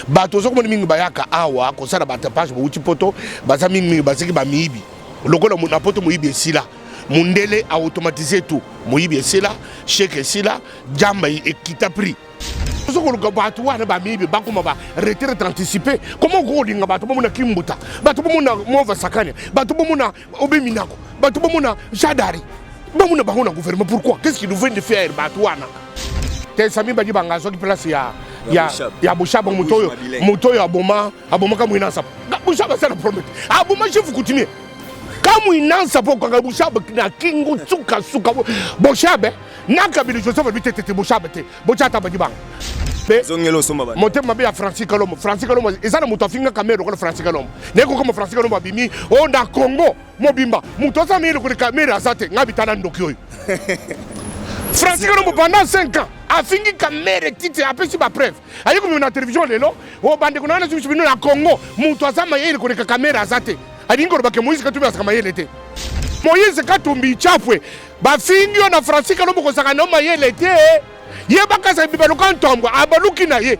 bato zo ko mingi bayaka awa ko sala batapage bo uchipoto baza mingi basiki ba miibi lokola na poto muibi esila mundele a automatiser tout muibi esila chèque esila jamba ekita prix zo ko luka bato wana ba miibi bakuma ba retraite anticipée comment ko linga bato bo muna kimbuta bato bo muna mova sakanya bato bo muna obeminako bato bo muna jadari bo muna ba hona gouvernement pourquoi qu'est-ce qu'il nous vient de faire bato wana te sami ba dibanga zo ki place ya Bouchaba mutoyo aboma kama inansa Bouchaba sana promet aboma chifu kutimie kama inansa po kwa Bouchaba na kingu suka Bouchaba nakabili Joseph bitete Bouchaba te bochata badibanga zongelo somba ba motem mabe ya Francis Kalombo ezana muto afinga kamera ko Francis Kalombo neko kama Francis Kalombo abimi o na Congo mobimba muto sa mele ko kamera asate ngabitana ndoki oyo Francis Kalombo pendant 5 ans a fini caméra titre après si ba preuve ayi ko na télévision lelo o bande ko na susu bino na Congo mutu azama yele ko ka caméra azate ali ngoro bake Moïse katumbi asaka yele te Moïse katumbi chapwe ba fingi na Francis Kalombo ko saka no mayele te ye bakasa bibalo kantombo abaluki na ye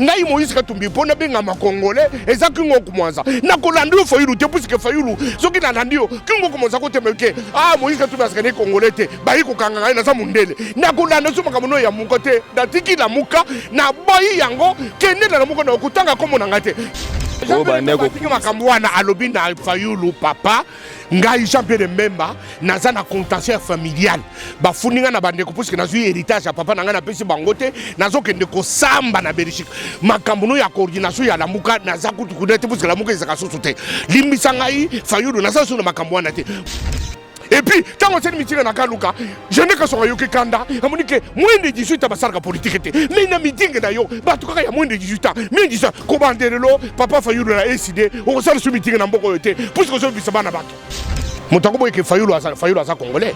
ngai Moïse katumbi pona benga makongole ezaki ngoku mwanza na kolando Fayulu te pusike Fayulu soki na landio kingo komonza ko temeke Moïse katumbi asaka ne kongole te ba yiko kanga ngai na za mundele na kolando so makamono ya mukote datiki la muka na boyi yango kende na muko na kutanga komona ngate makambo wana alobi na Fayulu papa ngai champion de memba naza na contentieux familial bafuninga na bandeko puisque nazui héritage ya papa nanga na pesi bangote nazokende ko samba na Belgique makambo no ya coordination ya lamuka naza kutukunete puisque lamuka ezaka susu te limbisa ngai Fayulu naza suna makambo wana te. Et puis, quand on s'est mis à Kaluka, je n'ai qu'à songer au Kanda, à mon que moins de 18 ans, ça politique. Mais il y a un meeting d'ailleurs, il y a moins de 18 ans. Mais il dit ça, comment l'eau, papa Fayulu a décidé, on s'est ce meeting dans Boko, puisque je suis à Bac. Mon tango est que Fayulu a sa congolais.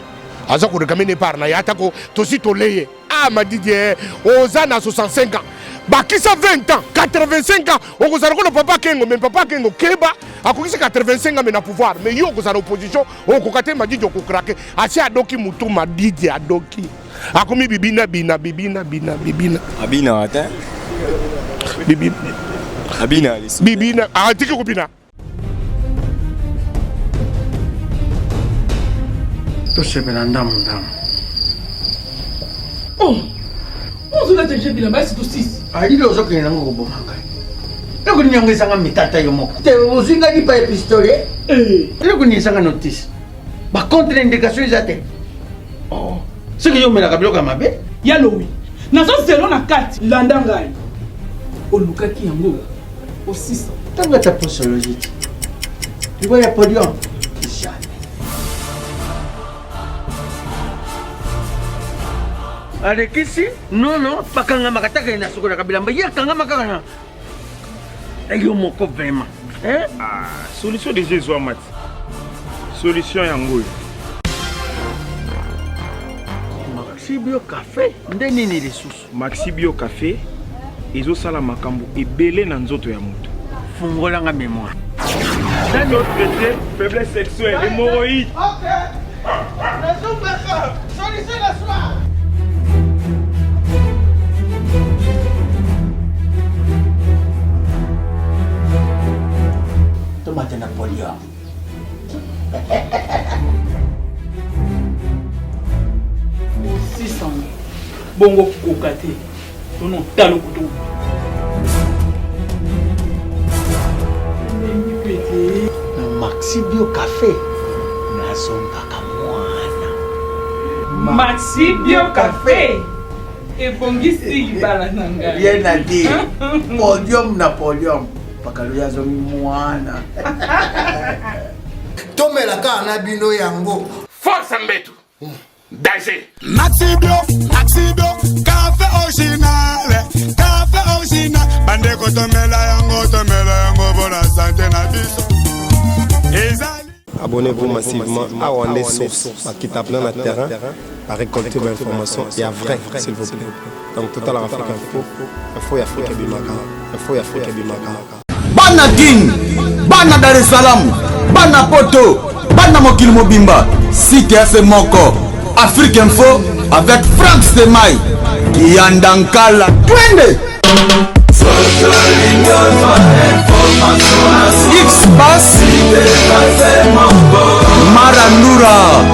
A ça qu'on recommande par Nayatako, Tosi Toleye. Ma Didier, aux années 65 ans. Bah, qui ça 20 ans, 85 ans, on vous a reconnu papa Kengo, mais papa Kengo Keba, à quoi 85 ans, mais na pouvoir, mais yo, vous avez opposition, on kokate m'a dit, on craque, à si Adoki Moutou m'a dit, Adoki. A comme Bibina. Abina, attends. Bibina, arrêtez que Bibina. Tout ce belandam. Oh! On a déjà vu la base de 6. Ali lo zo kena ngo bomanga. Loko nyonge sanga mitata yo moko. Te uzinga ni pa pistolet. Loko ni sanga notice. Ba contre indication ezate. Oh. Ce que yo mela kabiloka mabe? Yalo wi. Na zo zelo na kati landa ngai. Olukaki yango au 600. Tanga ta posologie. Tu vois ya podium. Avec ici, non, pas quand on m'a attaqué na sukura kabila mbaya quand on m'a kana. Ayo moko vraiment. Hein? Solution de Jésus Mat. Solution yango. Maxi Bio Café, ndeni ni ressources. Maxi Bio Café, ezo sala makambo ebele na nzoto ya moto. Fungola nga mémoire. Dans notre traité, faiblesse sexuelle, hémorroïde. OK. Raison baka. Solution la soir. Tomate Napoléon. Au 600. Bongo kokate. Tono talo kutu. Maxi Bio Café. Nazonga kamwana. Maxi Bio Café. Et bongisi libala nanga. Rien à dire. Podium Napoléon. Pakaluya zo mwana. Tomela ka na bino yango. Force Mbetu. Danger. Maxi Bio, café original. Bande ko tomela yango pour la santé na biso. Abonnez-vous massivement à Wandé Source, qui tape dans le terrain, à récolter vos informations et à vrai, s'il vous plaît. Donc, Total Afrique Info et Afrique Bimaka. Bana King, Bana Dar es Salaam, Bana Poto, Bana Mokil Mobimba, Site FM Moko, Afrique Info avec Frank Stemai, Yandankala, Twende. X-Bass Marandura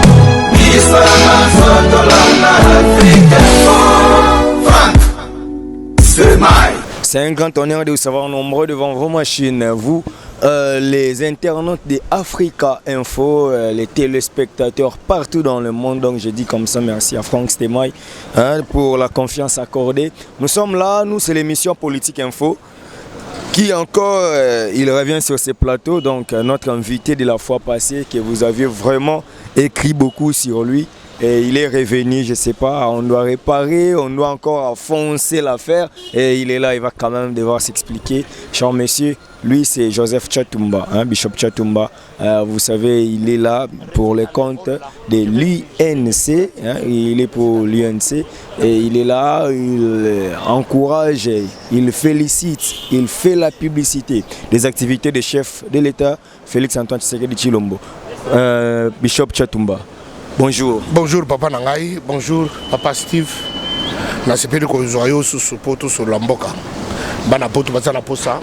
C'est un grand honneur de vous savoir nombreux devant vos machines. Vous, les internautes de Africa Info, les téléspectateurs partout dans le monde. Donc je dis comme ça merci à Franck Stemay pour la confiance accordée. Nous sommes là, nous c'est l'émission Politique Info. Qui encore, il revient sur ces plateaux. Donc notre invité de la fois passée, que vous aviez vraiment écrit beaucoup sur lui. Et il est revenu, je ne sais pas, on doit réparer, on doit encore foncer l'affaire. Et il est là, il va quand même devoir s'expliquer. Cher monsieur, lui c'est Joseph Tchatumba, Bishop Tchatumba. Vous savez, il est là pour le compte de l'UNC. Il est pour l'UNC. Et il est là, il encourage, il félicite, il fait la publicité des activités des chefs de l'État, Félix Antoine Tshisekedi Tshilombo. Bishop Tchatumba. Bonjour. Bonjour Papa Nangai, bonjour Papa Steve. Nasepeli ko zoyo sous poto sur Lamboka. Bana poto bazana posa.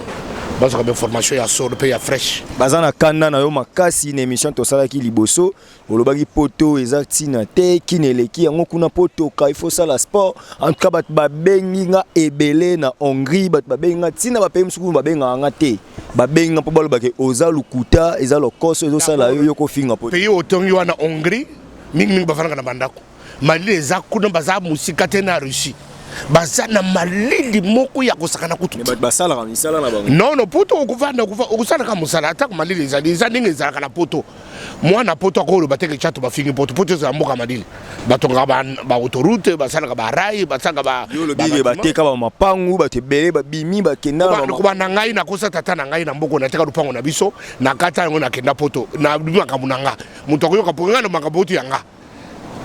Bazana be formation ya solo pe ya fresh. Bazana kanda na yo makasi une émission to sala ki liboso. Olobaki poto exactina te kineleki yango kuna poto ka il faut ça la sport. En tout cas bat ba benginga ebele na Hongrie bat ba benga tina ba pe msuku ba benga ngate. Ba benga po balobaki oza lukuta eza lokoso ezo sala yo yoko finga poto. Pays otongi wana Hongrie. Mingi bafana na bandako malili eza kuna baza musika te na Russie baza na malili moko ya kosakana kutu ne basala ka misala na bango non poto okuvanda okusala ka musala ataka malili eza ndenge ezalaka na poto mwana poto akolo bateke chato bafingi poto za mboka malili batonga ba autoroute basala ka ba rail basaka ba yolo bige bateka ba mapangu batebele ba bimi bakenda ba na ngai na kosa tata na ngai na mboko na teka lupango na biso na kata ngo na kenda poto na bimaka munanga mutu akoyoka ponga na makabotu yanga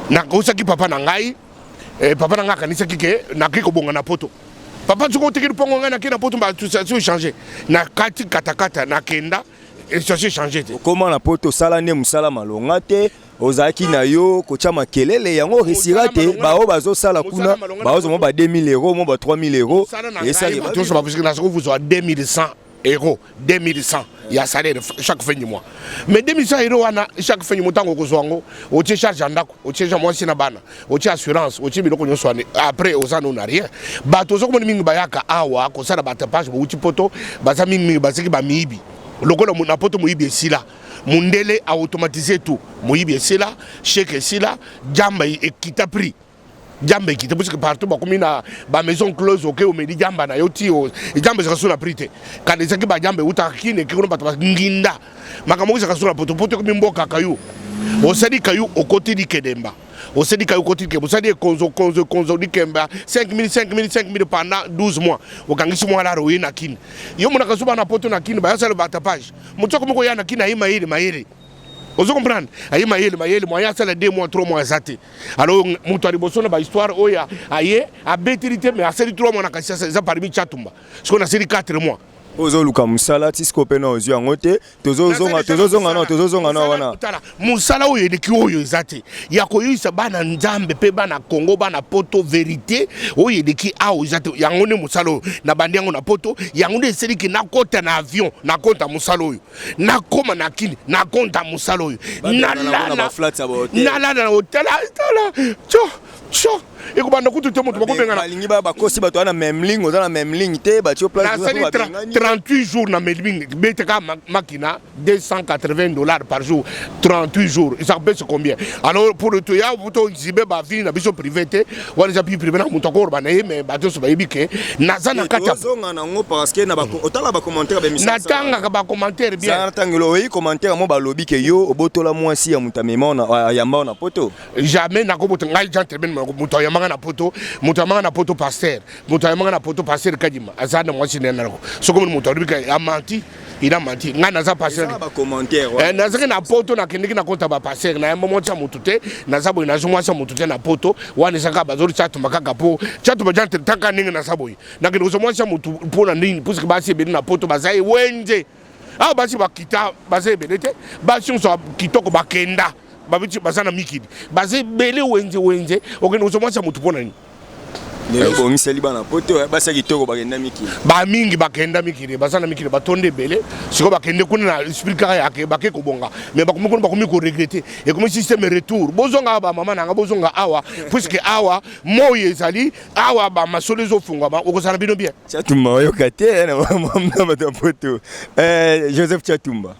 na kosa ki papa na ngai papa na ngai kanisa kike na kiko bonga na poto papa tuko teki lupango ngai na kenda poto ba tout ça changer na kati katakata na kenda et ça s'est changé. Comment la poto sala ne musala malonga te ozaki na yo kocha makelele yango resirate bao bazo sala kuna bazo mo ba 2000 euros mo ba 3000 euros et ça il va tout ça parce que là vous soit 2100 euros 2100 il y a salaire chaque fin du mois mais 2100 euros wana chaque fin du mois tango kozwango o tie charge andako o tie jamwa sina bana o tie assurance o tie biloko nyonso après ozana on a rien bato zo ko mingi bayaka awa ko sala batapage bo uti poto baza mingi baziki ba miibi lokola na poto moyibi esila mundele a automatisé tout moyibi esila chèque esila jamba ekita prix jamba ekita parce que partout ba komina ba maison close OK o medi jamba na yoti o jamba za kasuna prix te quand ezaki ba jamba uta kine ke kono bataba nginda makamoko za kasuna poto ko mimboka kayu o sadi kayu o côté di kedemba au syndicat côté que vous savez konzo dikemba 5000 pendant 12 mois au kangisi mois la roye na kin yo mona kasuba na poto na kin ba yasala batapage mutoko moko ya na kin ayi mayele vous comprenez ayi mayele moya sala 2 mois 3 mois zate alors muto aliboso na ba histoire oya aye a betirité mais a sali 3 mois na kasisa za parmi Tchatumba ce qu'on a sali 4 mois ozo luka musala tisiko pena ozu yangote tozozonga na wana musala oyo eleki oyo ezate ya koyisa bana nzambe pe bana Congo bana poto vérité oyo eleki awo ezate yango ne musala oyo na bandi yango na poto yango ne eseliki na kota na avion na konta musala oyo na koma na kini na konta musala oyo na hotel cho ekobanda kutu te moto bakobenga na balingi bakosi bato na même ligne oza na même ligne te batio place 38 jours na même ligne beteka makina $280 par jour 38 jours ça baisse combien alors pour le toya buto zibe ba vie na biso privé te wala za privé na moto ko ba na mais bato so ba yibike naza na kata zonga na ngo parce que na ba otala ba commentaire ba mission natanga ka ba commentaire bien ça tangelo yi commentaire mo ba lobi ke yo obotola mwasi ya mutamema na yamba na poto jamais na ko boto ngai gentleman moto yamanga na poto mutamanga na poto pasteur mutamanga na poto pasteur kadima azana mwasi nena nako soko moto alibika amanti il a menti ngana za pasteur ba commentaire nazaki na poto na kindiki na konta ba pasteur na yamba motsa mutute na sabo na zo mwasa mutute na poto wana saka bazori chatu makaka po chatu ba jante taka ningi na sabo na kindi zo mwasa mutu pona nini pusi basi be na poto bazai wenje ah basi bakita bazai belete basi so kitoko bakenda babichi bazana mikidi bazai bele wenje okende zo mwasa mutu pona nini Bon, c'est liban poto, basa kitoko bakenda mikili. Ba mingi bakenda mikili, basana mikili batonde belé, siko bakende kuna expliquer yake bake ko bonga. Mais bakomi ko regretter. Et comme système retour. Bozonga ba mama nanga bozonga awa, puisque awa moye ezali, awa ba masolezo funga ba okozala bino bien. Chatumba yo kate na mama bato poto. Joseph Chatumba.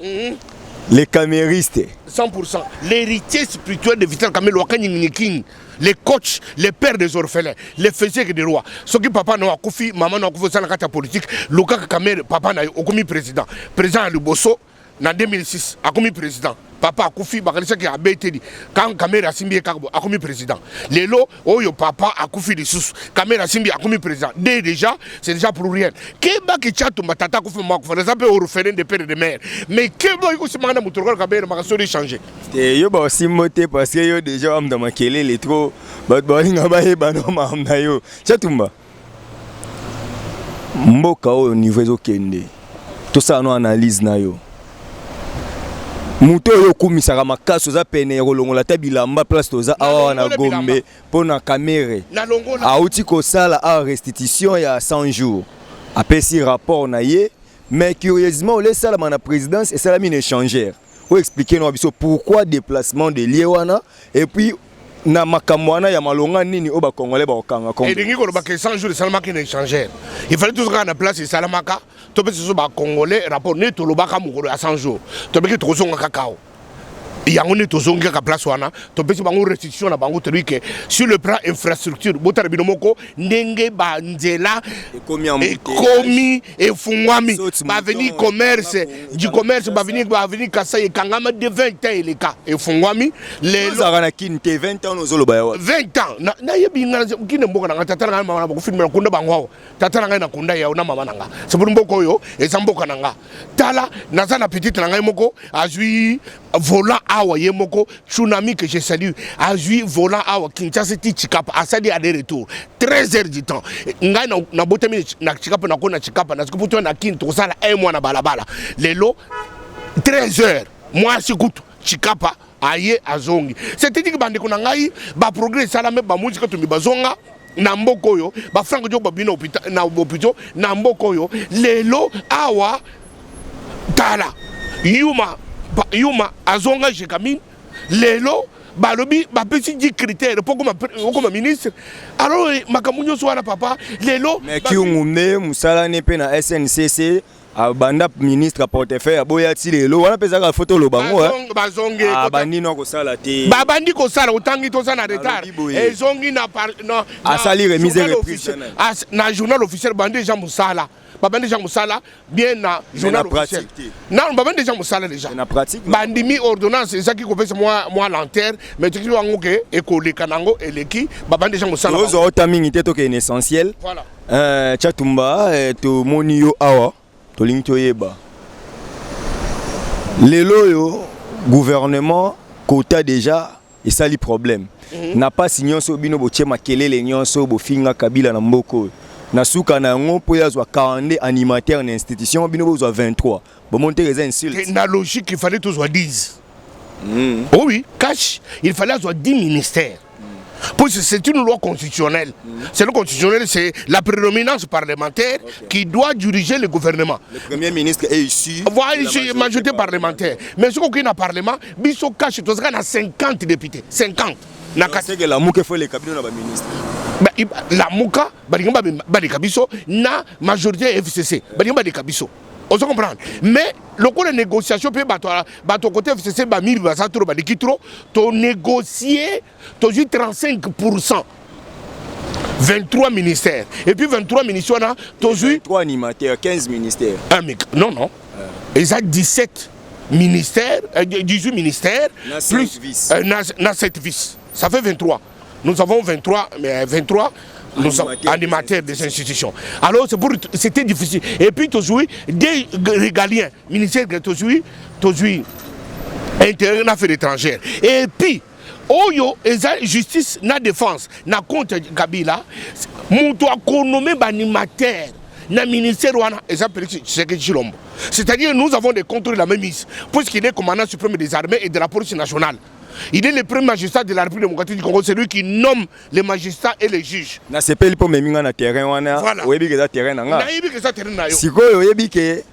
Les caméristes. 100%. L'héritier spirituel de Vital Kamel Wakani King. Les coachs, les pères des orphelins, les faisiers des rois. Ce qui papa n'a pas maman n'a pas fait la politique. Luka Kamel, papa n'a pas commis président. Président à Luboso, en 2006, a commis président. Papa a koufi, qui a bété. Quand Kamel a simbi Karbo, a commis président. Lélo, oyo papa a koufi des sous. Kamel a simbi a commis président. Déjà, c'est déjà pour rien. Keba qui chatte ma tata koufi ma koufi, les appels orphelins de père et de mère. Mais Keba il se manda moutourol Kamel m'a sauvé changer. Et yo ba aussi moté parce que yo déjà am dans ma kélé les trop. But bolinga ba heba no ma am na yo. Chatumba. Mboka au niveau zo kende. Tout ça no analyse na yo. Muto yo kumisaka makaso za pene rolongola ta bilamba place toza awa na Gombe pona kamere auti ko sala a restitution ya 100 jours apesi rapport na ye mais curieusement on laisse ça la présidence et ça la mine échangère ou expliquer nous biso pourquoi déplacement de Liewana et puis na makamwana ya malonga nini oba congolais ba okanga kongo. Et dingi ko ba que 100 jours de salamaka na échangère. Il fallait toujours na place de salamaka to pe so ba congolais rapport ne to lobaka mukolo à 100 jours. To be ke to zonga kakao. yango ne tozongi ka place wana to pesi bango restitution na bango telu ke sur le plan infrastructure botara binomoko ndenge ba nzela ekomi efungwami ba venir commerce du commerce ba venir kasa ekangama de 20 ans eleka efungwami le zara kinte 20 ans ozoloba ya 20 ans na yebinga kine mboka na tata na mama na ko filmer kunda bango tata na kunda ya na mama nanga c'est pour mboko yo ezamboka nanga tala nazana petite na ngai moko azui volant awa yemoko tsunami que je salue azui volant awa Kinshasa ti Chikapa asadi à des retours 13 heures du temps ngai na botami na Chikapa na kona Chikapa na sikuputo na kin to sala un mois na balabala lelo 13 heures moi sikutu Chikapa aye azongi c'est-à-dire que bande kuna ngai ba progrès sala me ba musique to mi bazonga na mboko yo ba franco jo babino hôpital na hôpital na mboko yo lelo awa tala yuma azonga jekamine lelo balobi ba petit dit critère pour comme ministre alors makamunyo soana papa lelo mais ki ngumne musala ne pe na SNCC abanda ministre a portefeuille aboya ti lelo wana pesa ka photo lo bango bazonge bandi no ko sala te babandi ko sala otangi to sana retard ezongi na asali remise reprise na journal officiel bandi déjà musala babandi déjà musala bien na journal officiel non babandi déjà musala déjà na pratique bandi mi ordonnance ezaki ko pesa moi lanterne mais tu vois que école kanango eleki babandi déjà musala ozo otamingi te to ke essentiel voilà Chatumba to monio awa tolingi toyeba lelo yo gouvernement kota déjà et ça li problème n'a pas signé so bino bo tchema kelele nyonso bo finga kabila na mboko na suka na ngo po yazwa 42 animateurs en institution bino bo 23 bo monter les insultes na logique il fallait tous 10 oh oui cash il fallait avoir 10 ministères. Parce que c'est une loi constitutionnelle. C'est le constitutionnel, c'est la prédominance parlementaire qui doit diriger le gouvernement. Le Premier ministre est issu. Voilà, majorité parlementaire. Mais ce qu'on a parlement, biso cache tous a 50 députés. 50. C'est que la mouka faut les cabinets dans le ministre. La mouka, na majorité FCC. On se comprend. Mais le coup de négociation peut battre côté FCC to négocier to 35%. 23 ministères. Et puis 23 ministères, to 3 animateurs, 15 ministères. Non, non. Ils ont 17 ministères, 18 ministères, plus 7 vices. Ça fait 23. Nous avons 23, mais 23 nous sommes animateurs des institutions. Alors c'était difficile. Et puis tu joues des régaliens, ministère de tu intérieur et affaires étrangères. Et puis oyo justice na défense na contre Kabila, muto a nommé animateur na ministère wana c'est-à-dire nous avons des contrôles de la même mise puisqu'il est commandant suprême des armées et de la police nationale. Il est le premier magistrat de la République démocratique du Congo, c'est lui qui nomme les magistrats et les juges. Na sepeli po meminga na terrain wana. Voilà. Oyebi ke za terrain na nga. Na yebi ke za terrain na yo. Sikoyo oyebi ke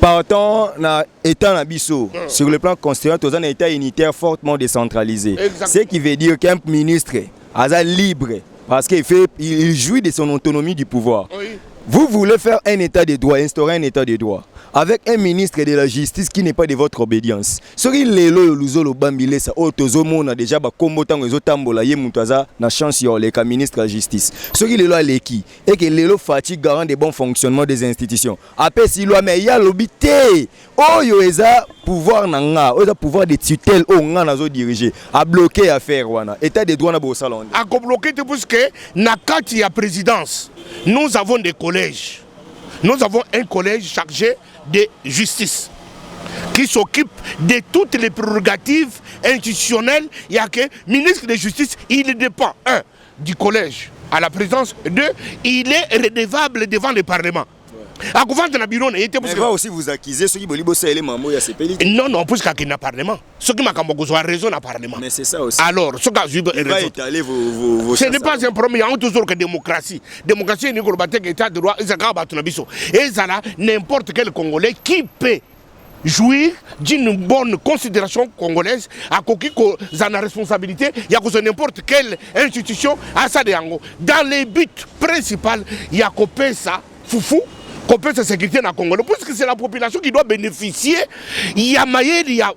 partons na état na biso sur le plan constitutionnel tous un état unitaire fortement décentralisé. Ce qui veut dire qu'un ministre est libre parce qu'il jouit de son autonomie du pouvoir. Oui. Vous voulez faire un état de droit, instaurer un état de droit avec un ministre de la justice qui n'est pas de votre obédience. Ce qui est le luzolo bambile ça otozo mona déjà ba kombo tango ezotambola ye mutaza na chance yo le ministre de la justice. Ce qui est le aleki et que le fatigue garant des bons fonctionnements des institutions. Après si loi mais ya lobité oyo eza pouvoir nanga, oyo pouvoir de tutelle o nga nazo diriger à bloquer affaire wana. État de droit na bo salon. À bloquer parce que na kati ya présidence, nous avons des collèges. Nous avons un collège chargé de justice qui s'occupe de toutes les prérogatives institutionnelles. Il y a que ministre de justice, il dépend, un, du collège à la présidence, deux, il est redevable devant le Parlement. Mais va aussi vous accuser ceux qui veulent bosser les mamans, il y a ces pays. Non, non, parce qu'il y a un Parlement. Ceux qui m'ont raison dans le Parlement. Mais c'est ça aussi. Alors, ce qui va étaler vos ce n'est pas un problème, il y a toujours que démocratie. Démocratie, c'est un état de droit, et ça là, n'importe quel Congolais qui peut jouir d'une bonne considération congolaise, à qui a la responsabilité, il y a n'importe quelle institution à ça de Yango. Dans les buts principaux, il y a coupé ça, foufou. Qu'on peut se sécurité dans le Congo. Parce que c'est la population qui doit bénéficier. Il y a maillé, il y a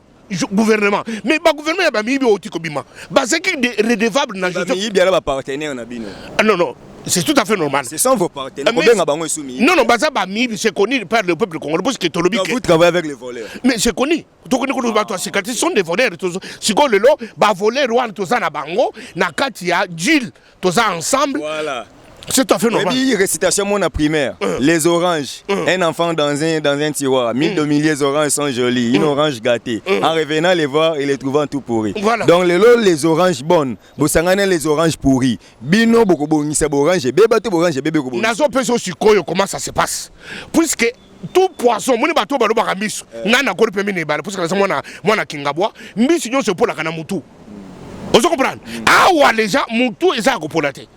gouvernement. Mais le gouvernement, il y a aussi Kobima. C'est qui est redevable dans la gestion. Il y a des partenaires. Non, non. C'est tout à fait normal. Ce sont vos partenaires. Non, non, c'est connu par le peuple congolais. Parce que vous travaillez avec les voleurs. Mais c'est connu. Ce sont des voleurs. Si vous voulez, voler, na katia, Gilles, tous ensemble. Voilà. C'est tout à fait normal. Récitation mon primaire. Les oranges. Un enfant dans un tiroir. Mille de milliers d'oranges sont jolies. Une orange gâtée. En revenant les voir et les trouvant tout pourris. Voilà. Donc les oranges bonnes. Bosangane les oranges pourries. Bino boko bongisa orange. Beba to orange bébé ko. Nazo peso sikoyo comment ça se passe. Puisque tout poisson, mon bateau balo ba miso. Ngana ko pe mine bala parce que ça mona kingabwa. Mbisi nyo se pola kana mutu. Vous comprenez? Ah ouais les gens mutu eza ko polate.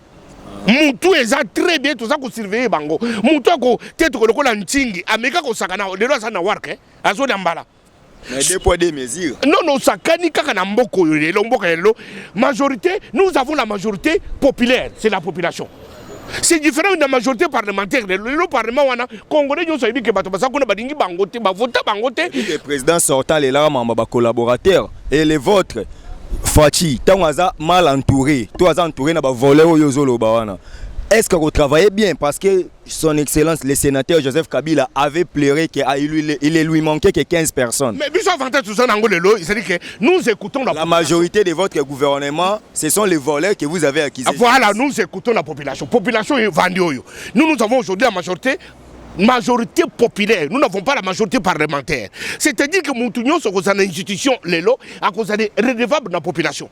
Mutu eza très bien tout ça ko surveiller bango. Mutu ko tete ko lokola ntingi ameka ko sakana lelo sana warke azo dambala. Mais des poids des mesures. Non non sakani kaka na mboko lelo mboka lelo majorité nous avons la majorité populaire, c'est la population. C'est différent de la majorité parlementaire. Le Parlement wana congolais nous sabi que bato basa ko na badingi bangote ba vota bangote. Le président sortant les larmes en collaborateurs et les vôtres Fati, tant mal entouré, toi entouré na ba voleur yozolo bawana. Est-ce que vous travaillez bien parce que son excellence le sénateur Joseph Kabila avait pleuré qu'il lui manquait que 15 personnes. Mais biso avantage tout ça nangolelo, c'est-à-dire que nous écoutons la majorité de votre gouvernement, ce sont les voleurs que vous avez accusés. Voilà, nous écoutons la population. Population est vendue. Nous avons aujourd'hui la majorité populaire, nous n'avons pas la majorité parlementaire. C'est-à-dire que nous sommes dans institution, à cause des redevables de la population.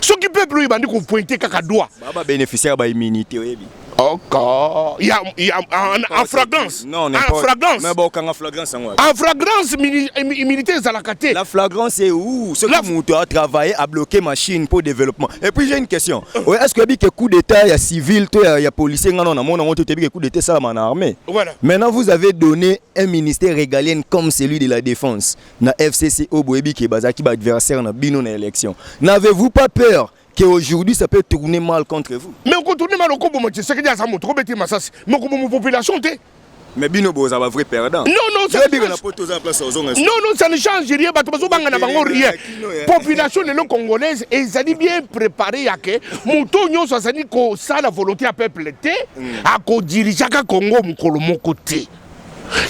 Ce qui peut plus, il faut pointer qu'à doigt. Baba bénéficiaire de l'immunité. Encore. Il y a en flagrance. Non, en flagrance. Mais bon, en flagrance, en flagrance, immunité, c'est la caté. La flagrance, c'est où? Ce que a travaillé à bloquer machine pour développement. Et puis j'ai une question. Est-ce que le coup d'État, il y a civil, il y a policier, non, le coup d'État, ça en armée. Voilà. Maintenant, vous avez donné un ministère régalien comme celui de la défense. Na FCC Oboebi qui est basaki adversaire na bino na élection. N'avez-vous pas peur qu'aujourd'hui ça peut tourner mal contre vous? Mais on peut tourner mal au combo, c'est que ça montre trop bête massas. Mais comment population mais bino boza va vrai perdant. Non non, ça ne change rien, rien. Population de congolaise et ça dit bien préparé à que moutonyo ça dit que ça la volonté à peuple té à ko diriger ka Congo mukolo moko té.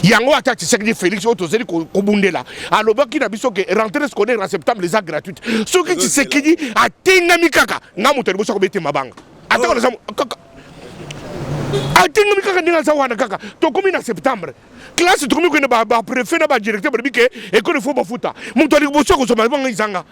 Yango ata Tshisekedi Félix otozeli ko bundela. Aloba ki na biso ke rentrée scolaire en septembre les actes gratuites. Ce que Tshisekedi a tenami kaka ngamu tele bosa ko bete mabanga. Ata ko za kaka. Atenami kaka ndinga za wana kaka. To komi na septembre. Classe to komi ko na ba préfet na ba directeur ba bike école fo ba futa. Muntu ali bosa ko soma banga izanga.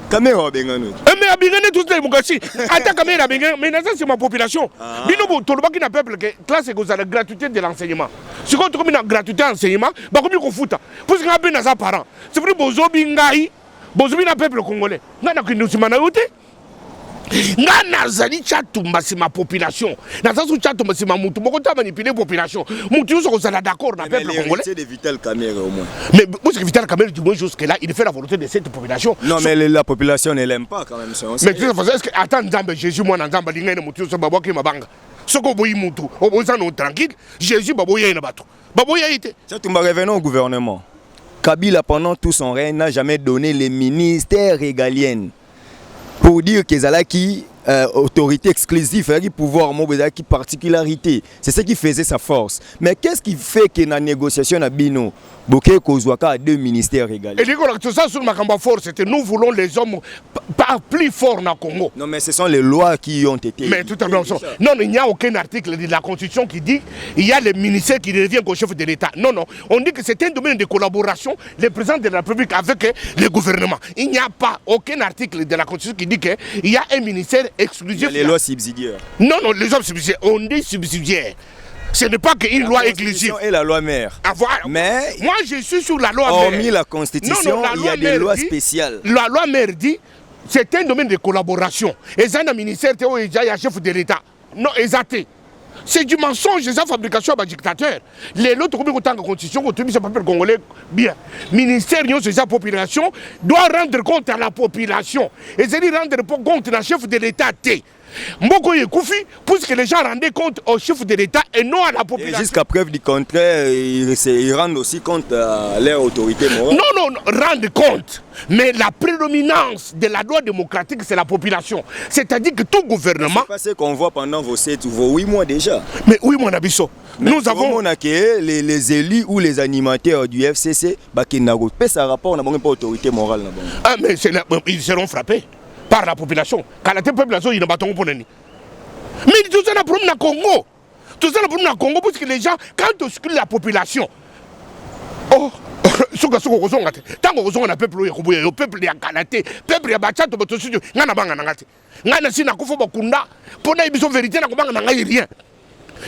Caméra bengano. Mais abingane tout ça mukasi. Ata caméra bengane mais ça c'est ma population. Bino bo toloba ki na peuple que classe ko za la gratuité de l'enseignement. Si on trouve une gratuité d'enseignement, bah comme il faut foutre. Parce qu'on a bien des parents. C'est vrai bozo bingai, bozwi na peuple congolais nga na kindusima na yo te nga nazali chatumba sima population nazasu chatumba sima mutu moko ta manipuler population mutu yo soko sala d'accord na peuple congolais de Vital Kamerhe au moins. mais moi c'est que Vital Kamerhe du moins jusque là il fait la volonté de cette population. Non mais la population ne l'aime pas quand même. Mais de toute façon est-ce que attends Nzambe Jésus moi Nzambe linga na mutu yo so babwa ke mabanga soko boyi mutu oboza no tranquille Jésus baboya na bato baboya ite. Chatumba, revenons au gouvernement. Kabila pendant tout son règne n'a jamais donné les ministères régaliennes pour dire que Zalaki autorité exclusive, pouvoir, qui particularité. C'est ce qui faisait sa force. Mais qu'est-ce qui fait que dans la négociation à Bino, Boké Kozwaka a 2 ministères régaliens? Et tout ça sur ma force, c'était nous voulons les hommes pas plus forts dans le Congo. Non, mais ce sont les lois qui ont été. Mais tout à fait. Non, il n'y a aucun article de la Constitution qui dit il y a les ministères qui deviennent au chef de l'État. Non, non. On dit que c'est un domaine de collaboration, le président de la République avec le gouvernement. Il n'y a pas aucun article de la Constitution qui dit qu'il y a un ministère exclusif. Les lois subsidiaires. Non, non, les lois subsidiaires. On dit subsidiaires. Ce n'est pas qu'une loi exclusive. Et la loi mère. Mais moi, je suis sur la loi mère. Hormis la Constitution, il y a des lois spéciales. La loi mère dit c'est un domaine de collaboration. Et ça, un ministère, il y a un chef de l'État. Non, exact. C'est du mensonge, c'est la fabrication d'un dictateur. Les autres, comme la Constitution, comme le peuple congolais, bien. Le ministère de la population doit rendre compte à la population. Et c'est rendre compte à chef de l'État. Mboko Yekoufi, puisque les gens rendaient compte au chef de l'État et non à la population. Jusqu'à preuve du contraire, ils rendent aussi compte à leur autorité morale. Non, non, rendent compte. Mais la prédominance de la loi démocratique, c'est la population. C'est-à-dire que tout gouvernement... C'est pas ce qu'on voit pendant vos 7 ou vos 8 mois déjà. Mais oui, mon abisso. Nous avons... Les élus ou les animateurs du FCC, ça rapport, on n'a pas autorité morale. Ah, mais ils seront frappés par la population. Quand la population, ils n'ont pas de problème. Mais tout ça, c'est le problème au Congo. Tout ça, c'est le problème au Congo, parce que les gens, quand on scrute la population, oh, tant qu'on a peuple, le peuple est galaté, le peuple est battu, le peuple est galaté. Ngana si na kufa bakunda pona ibiso vérité na kobanga na ngai rien.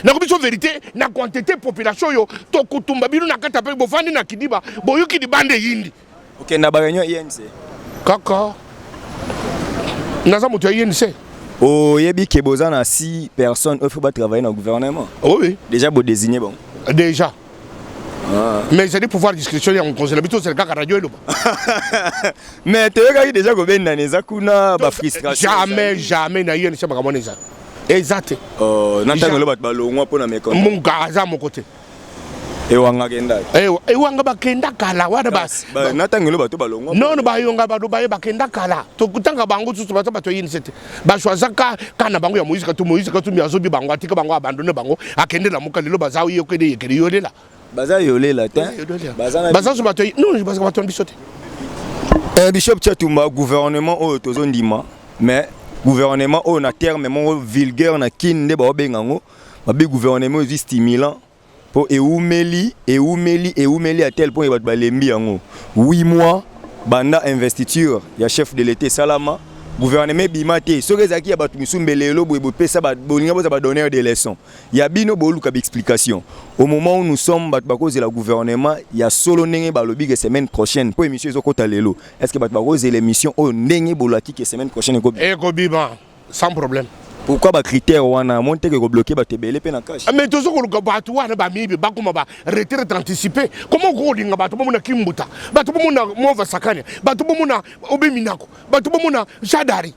Na kobiso vérité na quantité population yo to kutumba bilu na kata pe bofandi na kidiba boyuki di bande yindi. OK, na ba réunion INC. Kaka. Naza moto INC. Oh, yebi ke bozana 6 personnes faut pas travailler dans le gouvernement. Oui oui. Déjà bo désigner bon. Déjà. Ah. Mais j'ai des pouvoirs discrétionnaires en conseil. L'habitude c'est le cas à radio. Mais tu as déjà combien d'années ça kuna ba frustration. Jamais na INC ba kamona ça. Exact. Oh, nantanga lo bat balongwa pona meko. Mon gaza mon côté. Et wanga kenda. Et wanga ba kenda kala wana ba. Nantanga lo bato balongwa. Non no ba yonga ba do ba kenda kala. To kutanga bango tutu bato bato INC. Ba shwazaka kana bango ya Moïse ka tu miazobi bango atika bango abandonner bango akende la muka lelo bazawi yokede yekede yolela. Baza yolé la terre. Baza sur bateau. Non, je pense que bateau bisoté. Bishop Chatumba gouvernement au tozondima mais gouvernement au na terme mon vulgaire na kinde ba bengango ba gouvernement est stimulant pour eumeli à tel point ba lembi yango 8 mois banda investiture ya chef de l'État Salama gouvernement bimate so rezaki ya batu misumbelelo boye pesa ba bolinga boza ba donner des leçons ya bino boluka explication au moment où nous sommes bat cause de la gouvernement ya solo ndenge ba lobi que semaine prochaine pour émission ezokota lelo est-ce que bat cause de l'émission au ndenge bolaki que semaine prochaine ko biba sans problème. Pourquoi ba critère wana monte que bloquer ba tebele pe na cash mais tozo ko luka batu wana ba mibi ba kuma ba retraite anticipée comment ko linga batu bomuna kimbuta batu bomuna mova sakanya batu bomuna obeminako batu bomuna shadari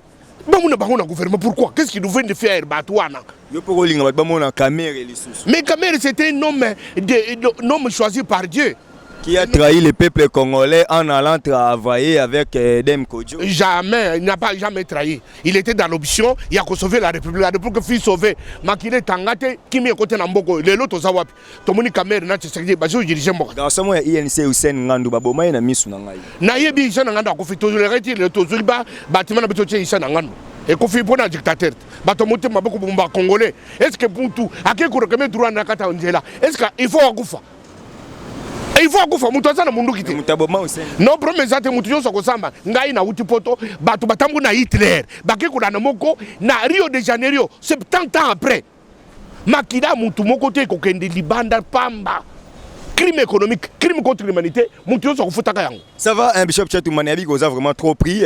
bomuna bangona gouvernement pourquoi qu'est-ce qu'ils nous viennent de faire batu wana yo pour linga batu bomuna Kamerhe les sous mais Kamerhe c'était un homme choisi par Dieu qui a trahi le peuple congolais en allant travailler avec Dem Kodjo. Jamais, il n'a pas jamais trahi. Il était dans l'option, il a sauvé la République fut sauvée. Makile Tangate, qui m'est côté Namboko, les autres Zawap, Tomoni Kamerhe, Natche Sekdi, Bajo dirigeait moi. Dans ce moment, INC Hussein Ngandou Baboma na misu na ngai. Na yebi Hussein Ngandou a kofi toujours retire le tozuriba, bâtiment na betoche Hussein Ngandou. Et kofi pona dictateur. Batomote maboko bomba congolais. Est-ce que pour tout, à quel cours que droit na kata onjela? Est-ce qu'il faut akufa? Il faut que mutoza na mundu kiti. Non premier zate mutu yo sokosamba ngai na utipoto batu batambu na Hitler bakekula na moko na Rio de Janeiro 70 ans après makida mutu moko te kokende libanda pamba crime économique, crime contre l'humanité, mutu so kufutaka yango. Ça va, un Bishop Tchatoumane abi koza vraiment trop pris.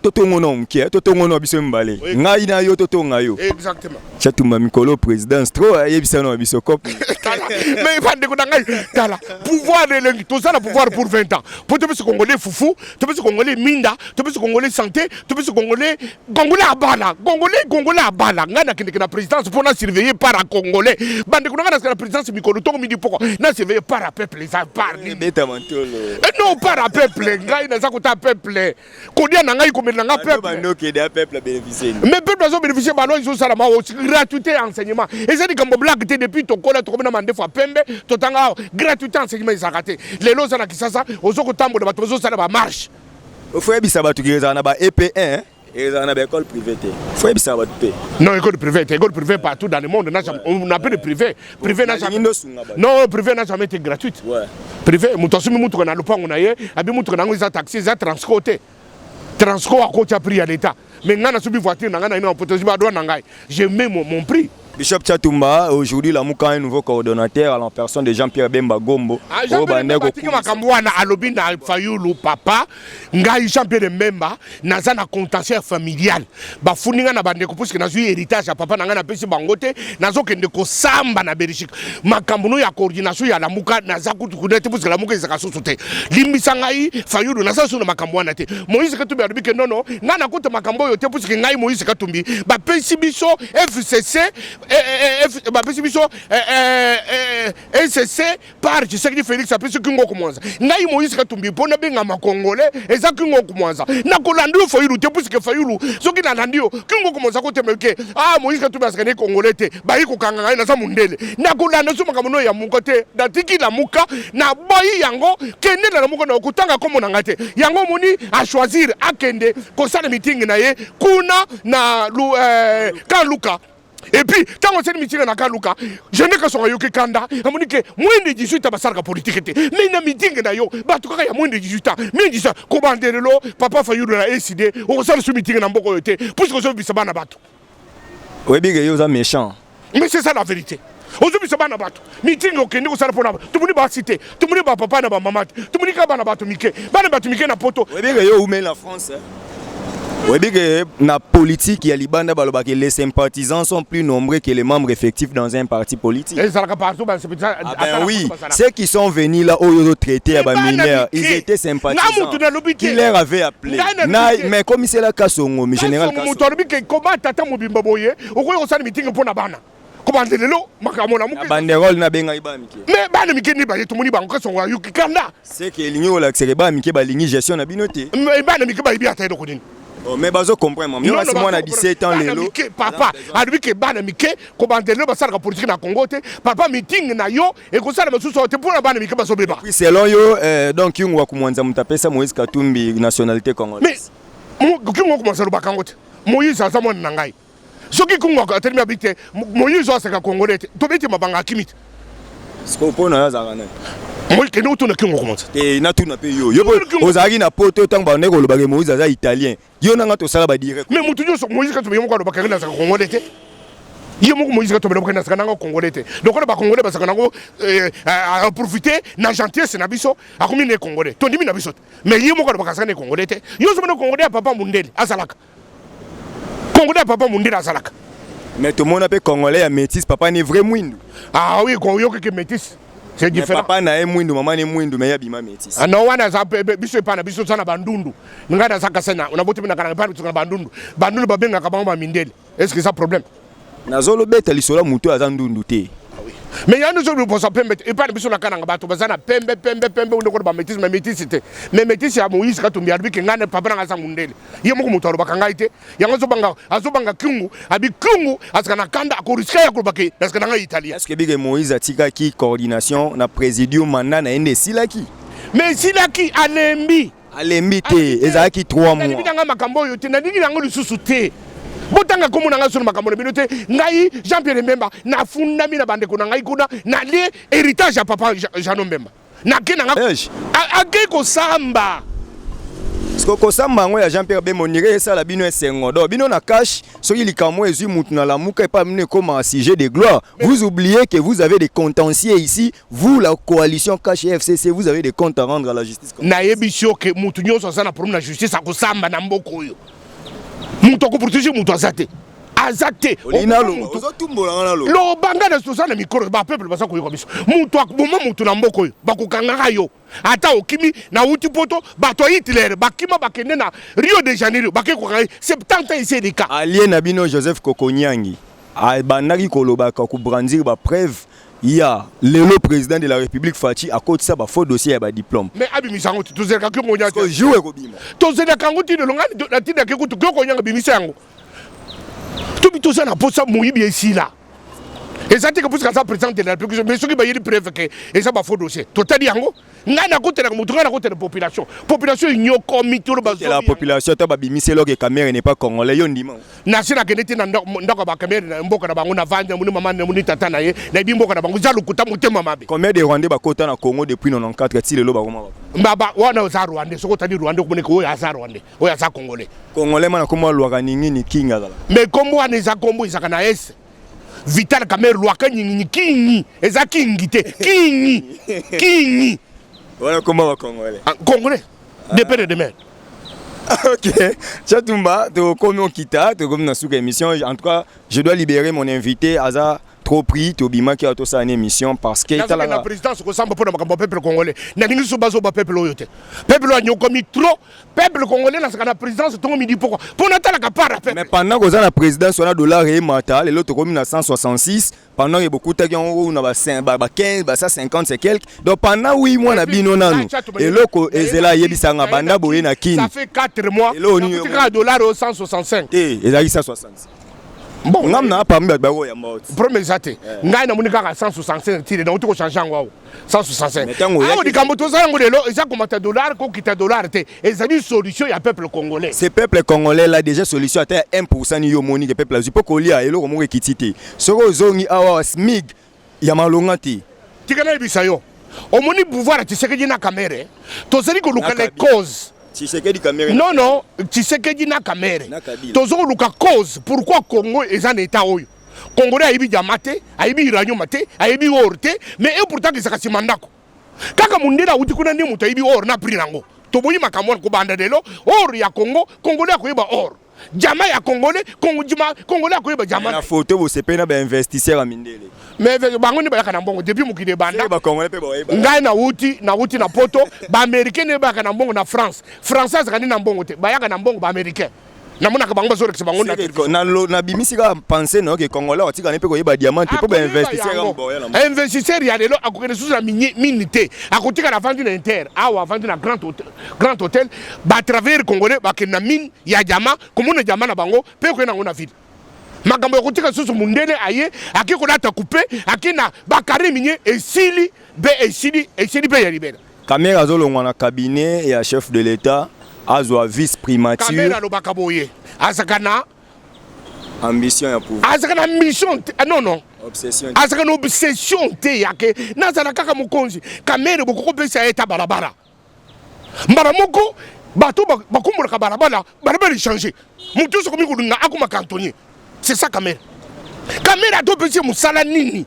Totongono mkie, totongono biso mbale. Ngai na yo totonga yo. Exactement. Tchatoumane Mikolo présidence trop yebisa no biso cop. Mais il va dire pouvoir de tout ça, le pouvoir pour 20 ans. Pour tous les Congolais foufou, tous les Congolais minda, tous les Congolais santé, tous les Congolais à bala, Congolais à bala. Ngana qui est la présidence pour nous surveiller par un Congolais. Bande la présidence Mikolo Tongo midi pourquoi nous surveiller par un peuple, ça parle. Non, par un peuple, ngai na zakota peuple. Kodia na ngai comme na peuple. Bando qui est peuple bénéficier. Mais peuple doit bénéficier ballon ils ont ça la gratuité enseignement. Et c'est dit comme blague depuis ton collègue des fois pembe totanga gratuité enseignement izakate lelo za na kisasa ozoko tambo de bato ozo ba marche faut ebisa bato kireza na ba EP1 et na ba école privée faut ebisa bato pe non école privée partout dans le monde on appelle privé n'a jamais non privé n'a jamais été gratuite ouais privé mutosumi mutu na lupango na ye abi mutu na ngo za taxi za transport à côté à prix à l'état mais ngana subi voiture na ngana ina potozi ba do na ngai je mets mon prix. Bishop Tchatoumba, aujourd'hui, la Mouka un nouveau coordonnateur en personne de Jean-Pierre Bemba Gombo. Jean-Pierre Bemba Makamboana alobi na Fayulu papa, ngai Jean-Pierre Bemba naza na contentieux familial. Ba funinga na bande ko puisque nazu héritage papa nanga na pesi bangote, nazo kende ko samba na Belgique. Makambo ya coordination ya la Mouka naza kutu kunete puisque la Mouka ezaka sosote. Limbisa ngai Fayulu naza so na Makamboana te. Moïse Katumbi alobi ke non ngana kutu Makambo yo te puisque ngai Moïse Katumbi ba pesi biso FCC SCC par Tshisekedi Félix apesi kingo kumwanza ngai Moïse Katumbi pona benga makongolais eza kingo kumwanza na kolandi Fayulu te puisque Fayulu soki na landi yo kingo kumwanza ko temeke Moïse Katumbi asakane congolais te ba yiko kanga ngai na za mundele na kolanda so makambo ya muka te datiki la muka na boyi yango kende na muka na kutanga komo na ngate yango moni a choisir akende ko sala meeting na ye kuna na Kaluka. Et puis, quand on s'est mis dans Kaluka, je n'ai que son yoke kanda, on me dit que moins de 18 ans, ça politique. Mais il y a un meeting d'ailleurs, il y a moins de 18 ans. Mais il dit ça, comment papa Fayulu a décidé, on s'est ce meeting dans Boko Yote, puisqu'on s'est vu ça dans bateau. Oui, bien, il y a méchant. Mais c'est ça la vérité. On s'est vu ça dans bateau. Meeting au Kenya, on s'est pour tout le monde va citer, tout le monde va papa, na maman, tout le monde va bateau Mickey, bateau Mickey na poto. Oui, bien, il y a où met la France. Oui, bien que la politique, il y a les sympathisants sont plus nombreux que les membres effectifs dans un parti politique. Oui, ceux qui sont venus là où traité à mineurs, ils étaient sympathisants. Qui leur avait appelé. Mais comme c'est la Kassongo, mais général Kassongo. Comment tata Mobimba Boye, au quoi on s'est meeting pour Nabana. Banderole na benga ibamike. Mais bana mike ni ba yeto moni ba nkaso wa yuki kanda. C'est que linyo la xere ba mike ba lingi gestion na binote. Mais bana mike ba ibi ata ko nini. Oh mais bazo comprendre moi si moi na 17 ans lelo. Papa, alobi ke bana mike ko bandelo ba sala politique na Congo te. Papa meeting na yo e ko sala masusu te pour na bana mike ba so beba. Puis selon yo donc yungu wa kumwanza mutapesa Moïse Katumbi nationalité congolaise. Mais kingo ko masalo ba kangote. Moïse azamon na ngai. Soki kungo ka termi habite Moïse asaka congolais to beti mabanga kimit sko pona ya zakana moi ke no to na kingo commence te na tuna pe yo ozaki na poto tanga ba ndeko lobake Moïse aza italien yo nanga to sala ba direct mais mutu yo so Moïse ka to yemo ka lobaka na saka congolais te yemo ko Moïse ka to lobaka na saka nanga congolais te donc ba congolais ba saka nango profiter na gentillesse na biso akomi ne congolais to ndimi na biso mais yemo ka lobaka saka ne congolais te yo so na congolais papa mundele azalaka Congolais papa mundira salaka. Mais tout le monde appelle Congolais à métis, papa n'est vrai mouindou. Ah oui, Congolais qui est métis. C'est différent. Papa n'a mouindou, maman n'est mouindou, mais il y a bima métis. Ah non, on a ça, biso pana biso sana bandundu. Ngada ça kasena, on a voté na kana pas sur bandundu. Bandundu ba benga ka ba mindele. Est-ce que ça problème? Nazolo beta lisola muto azandundu te. Mais il y a nous autres pour ça pembe et pas biso na kana bato bazana pembe on ko ba métis mais métis c'était. Mais métis ya Moïse Katumbi abi ke ngane papa na mundele. Yemo ko muto ba kangaite. Yango azobanga kungu abi kungu askana kanda ko riska ya ko bake askana nga italien. Est-ce que bige Moïse atika ki coordination na présidium mandat na ende silaki? Mais silaki alembi te ezaki 3 mois. Ni nga makambo yo te na nini nango lisusu te. Botanga komo nanga sunu makambo binote ngai Jean-Pierre Mbemba na funda mina bande ko ngai kuna na le héritage ya papa Jean Mbemba na ke nanga ake ko samba Koko Sambango ya Jean-Pierre Bemonire ça la bino esengo. Donc bino na cash soki likamo ezui mutu na lamuka et pas mener comme un sujet de gloire. Vous oubliez que vous avez des contentieux ici, vous la coalition cash FCC, vous avez des comptes à rendre à la justice. Na yebisio que mutu nyonso sana problème na justice akosamba na mboko yo. Mutu ko protéger mutu azate. Azate. Lo banga na sosana mikoro ba peuple basa koyo biso. Mutu akuboma mutu na mboko yo. Bakukanga yo. Ata okimi na uti poto bato Hitler bakima bakende na Rio de Janeiro bakeko 70 ans ici de cas. Alien Abino Joseph Kokonyangi. Bandaki kolobaka ko brandir ba preuve. Il y a le président de la République Fachi à côté de ça, il faut dossier et diplôme. Mais Abimisango, tu sais que tu as joué au bima. Tu sais que tu as dit que tu as Abimisango. Tu sais que tu as Moïbi ici là. Et ça, c'est que ça président de la République, mais ceux qui ont preuve que ça va faux dossier. Tu as dit que la population. Population ignore comme la population, tu as bimi c'est là que caméra n'est pas congolais. Yon dit National Kenete ndako ba caméra mboka na bango na vanja muni mama na muni tata na ye na bimboka na bango zalu kuta mutema mabe. Combien de Rwandais ba kota na Congo depuis 94 ti lelo ba koma ba. Baba wana za Rwandais soko tani Rwandais ko ko ya za Rwandais. O ya za Congolais. Congolais mana komo lwa ningi ni kinga la. Mais kombo wana za kombo izaka na es. Vital Kamerhe lwa kanyi kingi eza kingi te kingi. Voilà comment va Congolais. Congolais. Dépend de mer. Ok, Chatumba, tu comme on quitte, tu comme dans cette émission. En tout cas, je dois libérer mon invité. Aza trop pris, tu bima qui a tout ça une émission parce que la présidence ressemble pour le peuple congolais. N'importe sur base au peuple loyote. Peuple a commis trop. Peuple congolais dans la présidence, tout le monde dit pourquoi. Pour Natal la part. Mais pendant que vous avez la présidence, on a dollar et matal, et l'autre comme 1966. Pendant il y a beaucoup de gens on a 15, 50 c'est quelques. Donc pendant 8 mois on a bino nanu. Et l'autre et là il y a des banda boye na kin. Ça fait 4 mois. Et l'autre dollar au 165. Et là il 160. Bon, on a pas mis à ya mort. Premier zate. Ngai na munika 165 tire na uto changer ngwa 165. Ah di kamoto za ngo lelo eza komata dollar ko kita dollar te. Ezali solution ya peuple congolais. Ce peuple congolais là déjà solution à 1% ni yo moni que peuple là pas kolia et lo ko mo kitite. Soko zongi awa smig ya malonga te. Tikana bisayo. Omoni pouvoir Tshisekedi na Kamerhe. Tozali ko luka les causes. Tshisekedi Kamerhe. Non, Tshisekedi na Kamerhe. Tozoko luka cause pourquoi Congo est en état oyo. Congolais aibi diamate, aibi uranium mate, aibi or te, mais et pourtant que ça kasi mandako. Kaka mundela uti kuna ndi mutu aibi or na prix nango. Toboyi makamwa ko banda delo, or ya Congo, Congolais ko yeba or. Jama ya Congolais, Congolais ko yeba jama. Na photo vous c'est pas un investisseur à Mindele. Mais bango ni ba kana mbongo depuis mukide banda. Ba Congolais pe ba yeba. Ngai na uti na poto, ba américain ne ba kana mbongo na France. Français kana na mbongo te, ba ya kana mbongo ba américain. Na mona ka bango zo rekse bango na bimisi ka penser no que Congolais otika ne pe ko yeba diamant pe ba investisseur amboya na. Investisseur ya lelo akokene sous la minité. Akotika na vendre na Inter, awa vendre na Grand Hôtel, ba travers Congolais ba kena mine ya diamant, comme on diamant na bango, pe ko na ngona ville. Makambo yakotika susu mundele aye akiko data couper akina bakari minye esili be ya libera. Kamera zolongwa na cabinet ya chef de l'état azwa vice primature. Kamera lo bakaboye azakana ambition ya pouvoir. Azakana mission non obsession. Azakana obsession te yake nazala kaka mukonzi kamera boko pesa eta barabara. Mbara moko bato bakumura ka barabara changer. Mutu so komiko nga akuma cantonnier. C'est ça Kamera. Kamera do pesi musala nini.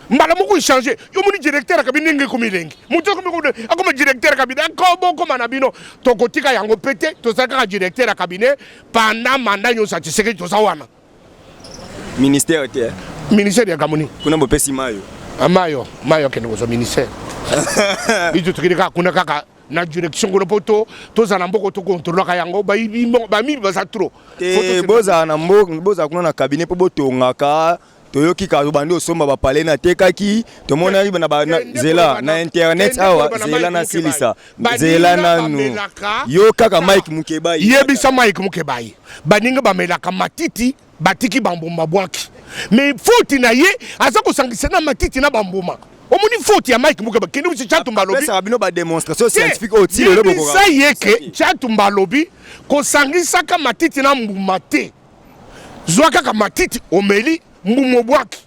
Mbala moko changer. Yo muni directeur ya cabinet ngeko milengi. Mutu komiko akoma directeur ya cabinet ko koma na bino to kotika yango pete to saka directeur ya cabinet pendant mandat yo satisfait to sawana. Ministère était. Ministère ya Gamoni. Kuna bopesi mayo. Mayo kende ko ministère. Bitu tukirika kuna kaka na direction ko poto to za mboko to contrôler ka yango ba mi ba za trop. Te boza na mboko boza kuna na cabinet po botongaka toyoki ka bandi osomba ba palais na tekaki to mona riba na ba zela na internet awa zela na silisa zela na nu yo kaka Mike Mukebai yebisa Mike Mukebai baninga ba melaka matiti batiki bamboma bwaki mais faute na ye aza ko sangisa na matiti na bamboma omoni faute ya Mike Mukebai kende usi Chatumba lobi ça bino ba démonstration scientifique au tilo le boko ça yeke Chatumba lobi ko sangisa ka matiti na mbuma te zwaka ka matiti omeli mbumo bwaki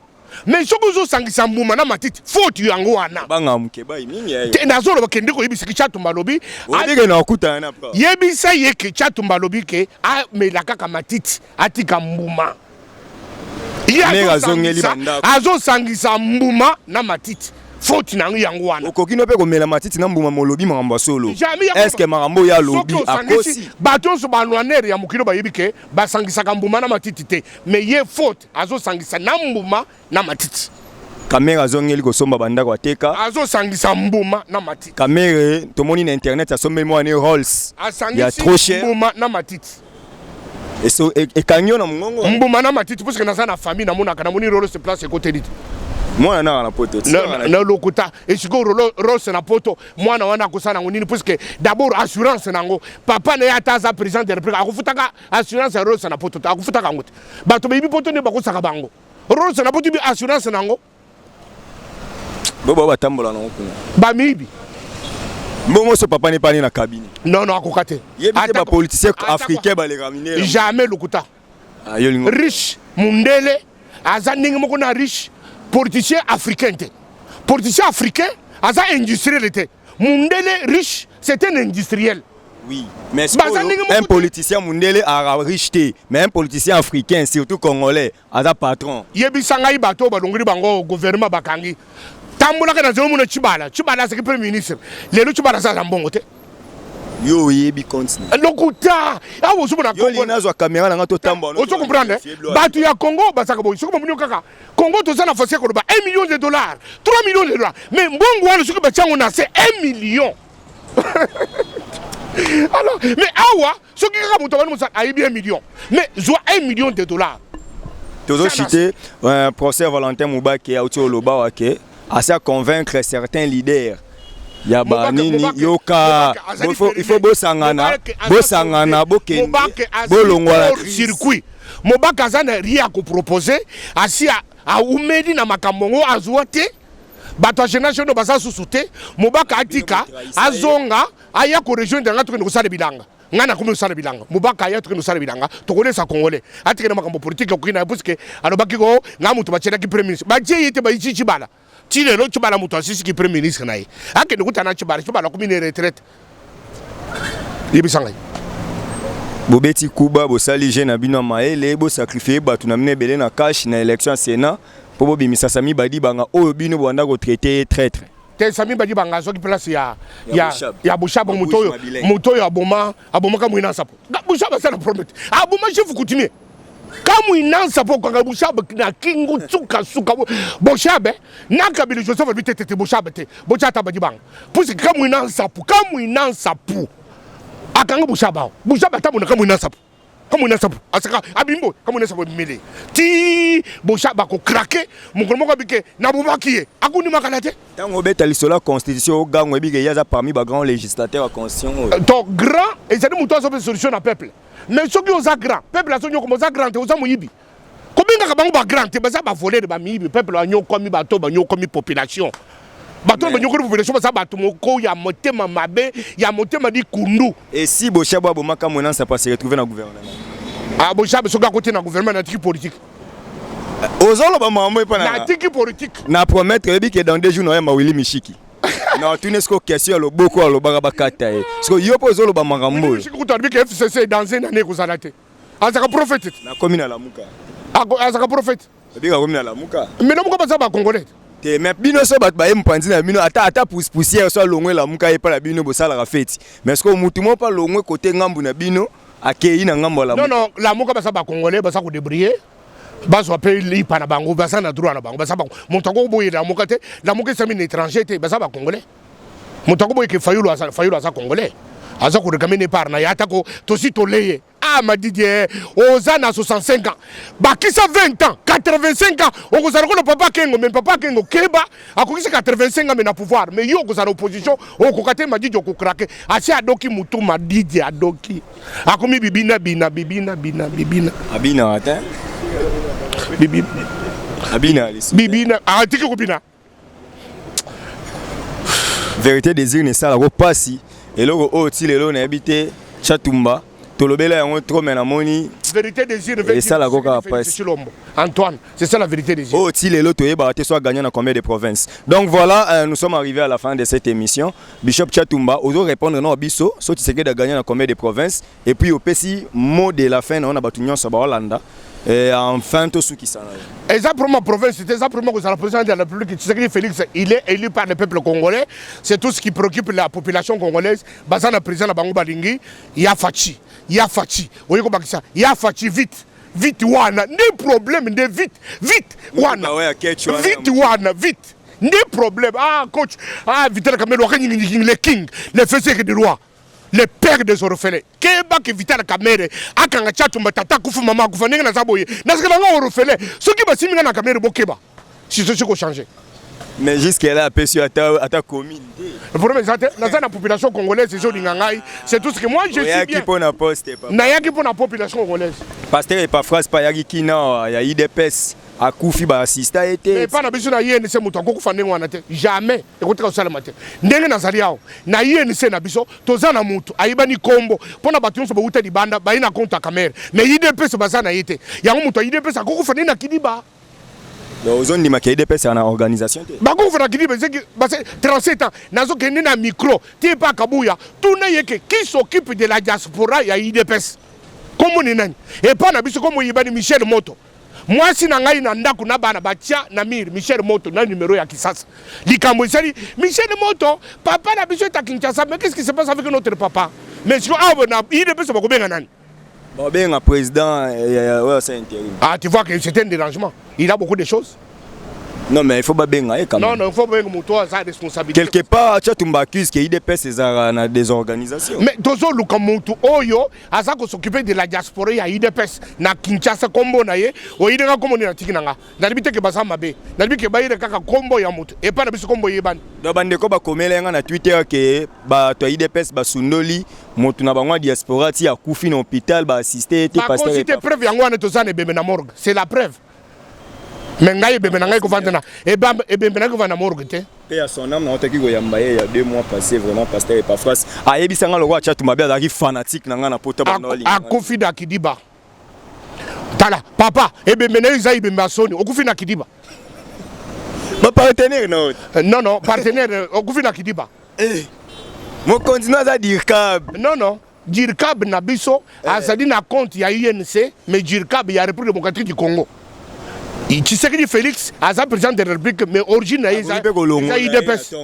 mais soki ozosangisa mbuma na matiti faute yango wana banga mukeba mingi ayo nazoloba kende koyebisa ki Tchatumba lobi odege na okutana na pa yebisa ye ke Tchatumba lobi ke amela kaka matiti atika mbuma azosangisa mbuma na matiti faute nango yango wana okoki no pe komela matiti na mbuma molobi makambo solo est-ce que makambo ya lobi akosi bato nyonso balwanere ya mokili bayebi ke basangisaka mbuma na matiti te mais ye faute azosangisa na mbuma na matiti kamera azongeli kosomba bandako ateka azosangisa mbuma na matiti kamera tomoni na internet asomeli mwana Rolls ya trop cher mbuma na matiti eso ekanyo na mongongo mbuma na matiti parce que naza na famille namonaka namoni Rolls se place côté dit mwana na na poto na lokuta esiko Rolls na poto mwana wana kosana ngonini parce que d'abord assurance nango papa na yata za président de la République akufutaka assurance ya Rolls na poto akufutaka ngote bato bebi poto ne bakosaka bango Rolls na poto bi assurance nango bobo batambola na kuna ba mibi mbongo so papa ne pas na cabine non akokate yebite ba politicien africain ba les raminer jamais lokuta riche mundele azandingi moko na riche politicien africain te politicien africain aza industriel te mundele riche c'est un industriel oui mais un politicien mundele a riche te mais un politicien africain surtout congolais aza patron yebisanga ibato balongoli bango gouvernement bakangi tambola kana zelo muna Chibala c'est premier ministre lelo Chibala za mbongo te yo yebi continue lokuta awo subu na Congo nazo caméra na ngato tamba on se comprendre batu ya Congo basaka boy soko munyo kaka Congo to za na fasi ko ba 1 million de dollars 3 millions de dollars mais mbongo wana soko bachango na c'est 1 million alors mais awa soki kaka muto bana musa ayibi 1 million mais zo 1 million de dollars toujours cité procès Valentin Mubaki a autour loba wake à convaincre certains leaders yaba nini yoka il faut bosangana bokende bolongwa circuit Mobaka azana ria ko proposer asia a umedi na makambo azuate bato génération no basa susute Mobaka atika azonga aya ko rejoindre ngatu ko sala bilanga ngana ko sala bilanga Mobaka aya to sala bilanga to kolesa congolais atika na makambo politique ko ina puisque alobaki ko ngamutu bachela ki premier ministre baje yete ba ichi bala Chile lo Chibala muto asisi ki premier ministre naye ake ndikutana Chibala kumine retraite yebisanga bobeti kuba bosali je na bino maele bo sacrifier batu na mine belé na cash na élection Sénat po bobimisa Sami Badi banga oyo bino bwanda ko traiter traître te Sami Badi banga zo ki place ya Bushaba muto yo aboma ka mwina sapo Bushaba sana promet aboma chef coutumier kamu inansa po kwa Bushaba na kingu tsuka suka Bushaba na kabili Joseph bitete Bushaba te Bushata Badi banga pusi kamu inansa po akanga Bushaba tamuna kamu inansa po asaka abimbo kamu inansa po mele ti Bushaba ko craquer mukolo ko bike na bumakiye akuni makalate tango beta lisola constitution o gango bike yaza parmi ba grand législateur constitution donc grand et c'est muto so solution na peuple mais soki oza grand peuple aso nyoko moza grand te oza moyibi kobinga ka bango ba grand te baza ba voler ba miyibi peuple a nyoko mi bato ba nyoko mi population bato ba nyoko population baza bato moko ya motema mabe ya motema di kundu et si Boshaba bomaka mona ça pas se retrouver na gouvernement ah Boshaba soka côté na gouvernement na tiki politique ozolo ba mambo e pa na tiki politique na promettre bi que dans 2 jours no ya Mawili Mishiki non tu n'es question lo boko lo baga kata e parce que yo pozo lo ba makambo je ko tarbi que FCC dans une année ko zalate azaka prophète na commune la muka azaka prophète bika commune la muka mais namuka baza ba congolais te mais bino so bat ba mpanzi na bino ata poussière so longwe la muka e pa la bino bo sala ka fête mais est-ce que mutu mo pa longwe côté ngambu na bino akei na ngambo la muka non la muka baza ba congolais baza ko débrouiller bazo appelle lipa na bango baza na droit na bango baza ba montango boye la muka te la muka c'est un étranger te baza ba congolais montango boye ke fayulu asa congolais aza ko rekamene par na yata ko tosi toleye ah madidie oza na 65 ans bakisa 20 ans 85 ans okozala ko papa Kengo mais papa Kengo keba akokisa 85 ans mais na pouvoir mais yo okozala opposition okokate madidie ko craquer asi adoki mutu madidie adoki akomi bibina abina ata bibina atiki kopina vérité désir ne sala ko pasi eloko o ti lelo na habité Tchatumba tolobela yango trop mais na moni vérité des yeux. Et ça, la coca presse. Antoine, c'est ça la vérité des yeux. Oh, si les lotos soit gagné dans combien de provinces. Donc voilà, nous sommes arrivés à la fin de cette émission. Bishop Chatumba, on doit répondre non Bisso, soit tu sais que de gagner dans combien de provinces. Et puis au PC, mot de la fin, on a battu Nyon Saba Hollanda. Et enfin, tout ce qui s'en a. Exactement, province, c'est exactement que le président de la République, Tshisekedi Félix, il est élu par le peuple congolais. C'est tout ce qui préoccupe la population congolaise. Bazana président de Bango Balingi, il y a Fachi. Il y a Fachi. Vous voyez ça? Il y a Fachi, vite. Vite, wana. Des problèmes, de vite. Vite, wana. Vite, wana, vite. Des problèmes. Ah, coach. Ah, Vital Kamelo, les kings, les faiseurs du roi. Les pères des orphelins. Keba qui Vital Kamere, akanga Chatumba tata kufu mama kufa nenga na zaboye. Naskala nga orphelin. Ce qui va siminga na Kamere bokeba. Si ce qui a changé. Mais jusqu'à là, après à ta commune. Le problème c'est que la population congolaise, c'est tout ce que moi je suis bien. Nayaki pour la population congolaise. Pasteur et parfois pas yaki kina, il y a eu des pèses. À Koufi ba assista été. Mais pas na biso na INC muto ko kufa ndenge wana te. Jamais. Écoutez ça le matin. Ndenge na zali yao. Na INC na biso toza na muto ayiba ni kombo. Pona batu nso ba uta di banda ba ina compte kamera. Mais IDPS baza na yete. Yango muto IDPS ko kufa ndenge na kidiba. Donc aux zones di maki IDPS na organisation te. Ba ko kufa na kidiba c'est 37 ans. Nazo kende na micro. Ti pa kabuya. Tuna yeke qui s'occupe de la diaspora ya IDPS. Comme ni nani. Et pas na biso comme yibani Michel Moto. Moi si nangai na ndaku na bana batia na mir Michel Moto na numéro ya Kisasa. Likambo isali Michel Moto papa na biso ta Kinshasa mais qu'est-ce qui se passe avec notre papa? Mais si on a il est pas combien nani? Bon ben un président ouais c'est intérim. Ah tu vois que c'est un dérangement. Il a beaucoup de choses. Non mais il faut pas bien quand même. Non, il faut bien que toi sa responsabilité. Quelque part Chatumba accuse que IDPS c'est dans des organisations. Mais tozo lukamuntu oyo azako s'occuper de la diaspora ya IDPS na Kinshasa kombo na ye o idenga kombo na tikinanga. Na libite ke basa mabe. Na libite ke bayire kaka kombo ya mutu. Et pas na biso kombo yebani. Do bande ko ba komelenga na Twitter ke ba to IDPS ba sundoli mutu na bangwa diaspora ti ya kufi na hôpital ba assister te pasteur. Ba cité preuve yango na tozane bebe na morgue. C'est la preuve. Mais ngai bebe na ngai ko vanda na e bebe na ko vanda morgue te. Et à son âme na otaki ko yamba il y a 2 mois passé vraiment pasteur et parfois a yebisanga le roi Chatumba bia daki fanatique na nga na poto banoli. A kofi da kidiba. Tala papa e bebe na izai bebe masoni o kofi na kidiba. Ma partenaire non. Non partenaire o kofi na kidiba. Mon continent à dire cab. Non Dirkab na biso azali na compte ya INC mais Dirkab ya République démocratique du Congo. Tshisekedi Félix, Aza président de la République, mais origine est IDPS.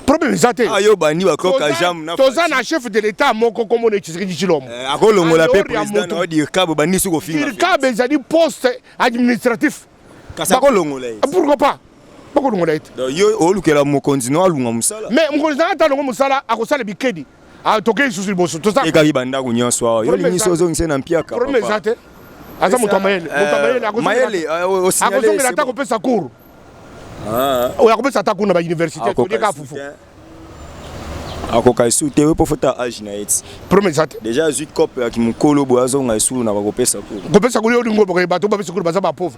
Problème c'est que ayo bani ba koka jam na tozana chef de l'état moko comme on Tshisekedi Tshilombo. Akolongo la président na dire kabo bani suko finga. Dirkab ezali poste administratif. Kasa kolongo la. Pourquoi pas? Pourquoi kolongo la? Donc yo olukela mo continent alunga musala. Mais mo continent ta longo musala akosala bikedi. A toke susu boso tozana. E ka ibanda kunyoso. Yo lingiso zo ngise na mpiaka. Problème c'est que Aza mutamayele akosongela ata kopesa cours oyo akopesa ata cours na bauniversité toleka fufu akoka esu te po fota age na eti promesa te déjà azwi cope ya kimokolo bo azonga esu na bakopesa cours kopesa cours olingo boke bato bapesa cours baza bapauvre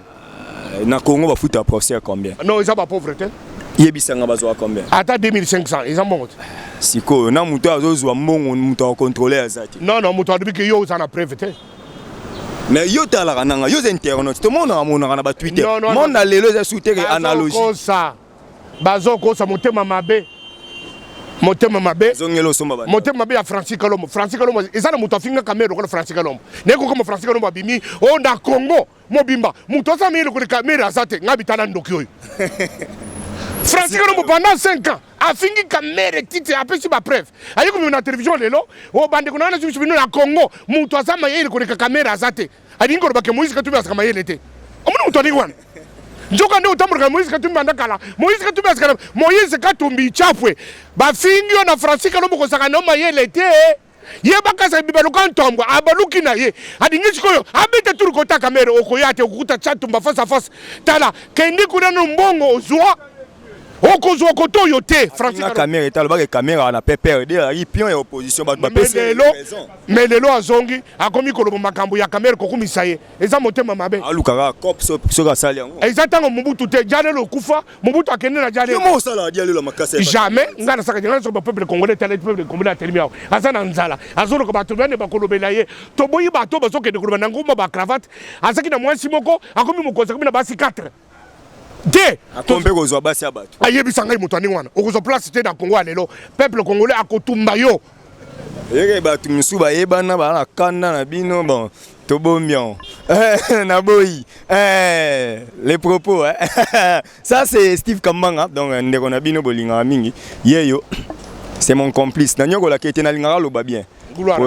na Congo bafuta professeur combien non eza bapauvre te yebisanga bazwa combien ata 2500 eza mbongo te sikoyo na mutu azozwa mbongo mutu akontrole azati non mutu adubi ke yo oza na preuve te. Mais yo talaka nanga yo internaute tout le monde amona na ba Twitter mon na lelo za souter analogie kosa bazo kosa motema mabe zongelo somba ba motema mabe ya Francis Kalombo ezana muto afinga kamera ko Francis Kalombo neko comme Francis Kalombo abimi o na Congo mobimba muto sa mele ko kamera azate ngabitana ndoki oyo Francis Kalombo pendant 5 ans afingi kamera tite apesi ba preuve ayiko na télévision lelo o bande ko na susu na Congo muto azama yele ko kamera azate adingo ba ke Moïse Katumbi asakama yele te omuna muto adingwana njoka ndio utambuka Moïse Katumbi andakala Moïse Katumbi asakana Moïse Katumbi chapwe ba fingi na Francis Kalombo ko sakana ma yele te yeba kasa bibaluka ntombo abaluki na ye adingi koyo abete turu kota kamera okoyate okuta Chatumba face à face tala kendi kuna no mbongo ozwa okozwa koto yo te Francis na caméra etalo ba caméra na PPRD il pion et opposition ba pese mais lelo azongi akomi kolobo makambo ya caméra kokumisa ye eza motema mabe alukaka cop so ka sali yango exactement Mobutu te jale lo kufa Mobutu akende na jale comment ça la dialo la makase jamais ngana saka ngana so peuple congolais tel peuple congolais telemi awo azana nzala azolo ko bato bane bakolobela ye to boyi bato bazoke de koloba nguma ba cravate azaki na mwasi moko akomi mokoza komi na basi 4 de akombe kozwa basi ya bato ayebisa ngai moto ani wana okozwa place te na Congo lelo peuple congolais akotumba yo yeke bato misu bayebana bana kanda na bino bon tobombion na boyi les propos ça c'est Steve Kambanga donc ndeko na bino bolinga mingi yeyo c'est mon complice na nyoko la kete na lingara loba bien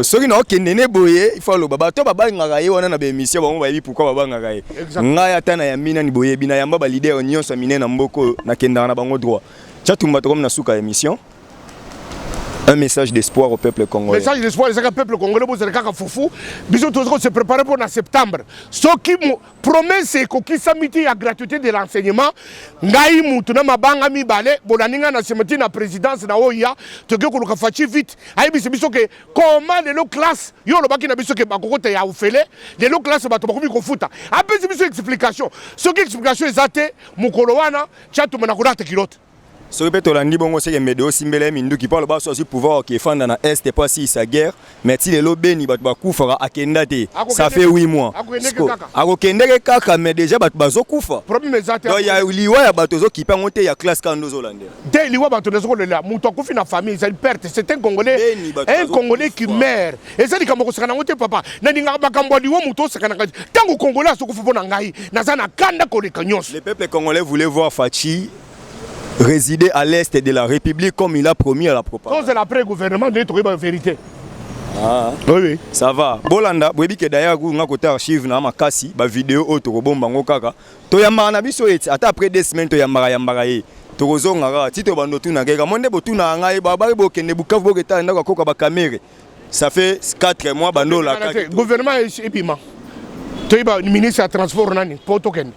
soki na okende ne boye il faut loba bato babangaka ye wana na bémission bango bayebi pourquoi babangaka ye ngai ata na yamina ni boye bina yamba ba leader nyonso mine na mboko na kendana na bango droit chatumba to comme na suka émission. Un message d'espoir au peuple congolais. Message d'espoir, c'est que le peuple congolais, vous avez un foufou. Bisous, tous se préparer pour septembre. Ce qui promet, c'est que samedi la gratuité de l'enseignement. Ngai mutuna mabanga mi bale, bolaninga na semeti na présidence na oya, te que ko fachi vite. Ayi biso que comment les classe, yo lo baki na biso que bakoko te ya ufele, les classe ba to bakomi ko futa. Après biso explication. Ce qui explication ezate mukolo wana, chatu na kurata kilote. Ce répète Olandi bongo c'est que Médéo Simbele Mindu qui parle bas aussi pouvoir qui fanda na est et pas si sa guerre mais si les lobeni bat bakufara akenda te ça fait 8 mois akokendeke kaka mais déjà bat bazokufa problème ezate donc ya liwa ya bato zo ki pa monter ya classe kando zolande de liwa bato nezo lela muto akufi na famille c'est une perte c'est un congolais qui meurt et ça dit comme ko sakana ngote papa na ninga bakambo liwa muto sakana tango congolais asokufa pona ngai na sana kanda ko le kanyos. Le peuple congolais voulait voir Fachi résider à l'est de la République comme il a promis à la propagande. C'est l'après-gouvernement de trouver la vérité. Ah, oui. Ça va. Bolanda, boyebi ke d'ailleurs nga côté archive na makasi ba vidéo auto robomba ngo kaka. To yamba na biso eti ata après 2 semaines to yamba ye. To kozonga ti to bando tuna keka monde botuna ngai ba bari bokende bukavu boketa ndaka koka ba caméra. Ça fait 4 mois bando la kaka. Gouvernement epima. To iba ministre de transport nani potoken.